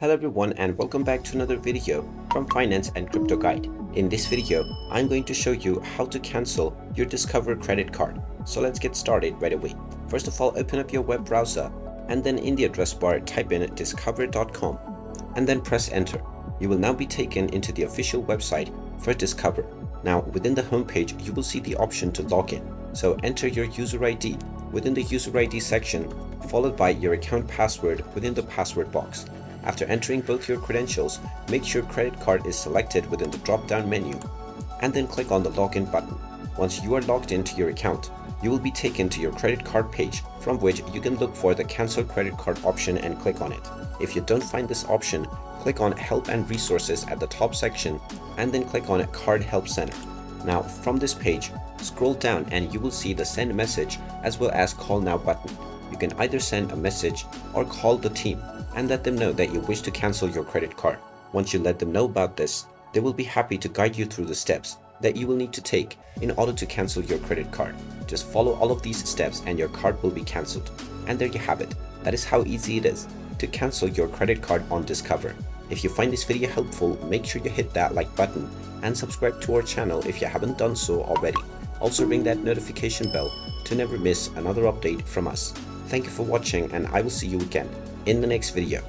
Hello everyone and welcome back to another video from Finance and Crypto Guide. In this video, I'm going to show you how to cancel your Discover credit card. So let's get started right away. First of all, open up your web browser and then in the address bar type in discover.com and then press enter. You will now be taken into the official website for Discover. Now within the homepage, you will see the option to log in. So enter your user ID within the user ID section, followed by your account password within the password box. After entering both your credentials, make sure credit card is selected within the drop-down menu and then click on the login button. Once you are logged into your account, you will be taken to your credit card page from which you can look for the cancel credit card option and click on it. If you don't find this option, click on help and resources at the top section and then click on card help center. Now from this page, scroll down and you will see the send message as well as call now button. You can either send a message or call the team and let them know that you wish to cancel your credit card. Once you let them know about this, they will be happy to guide you through the steps that you will need to take in order to cancel your credit card. Just follow all of these steps and your card will be cancelled. And there you have it. That is how easy it is to cancel your credit card on Discover. If you find this video helpful, make sure you hit that like button and subscribe to our channel if you haven't done so already. Also ring that notification bell to never miss another update from us. Thank you for watching and I will see you again in the next video.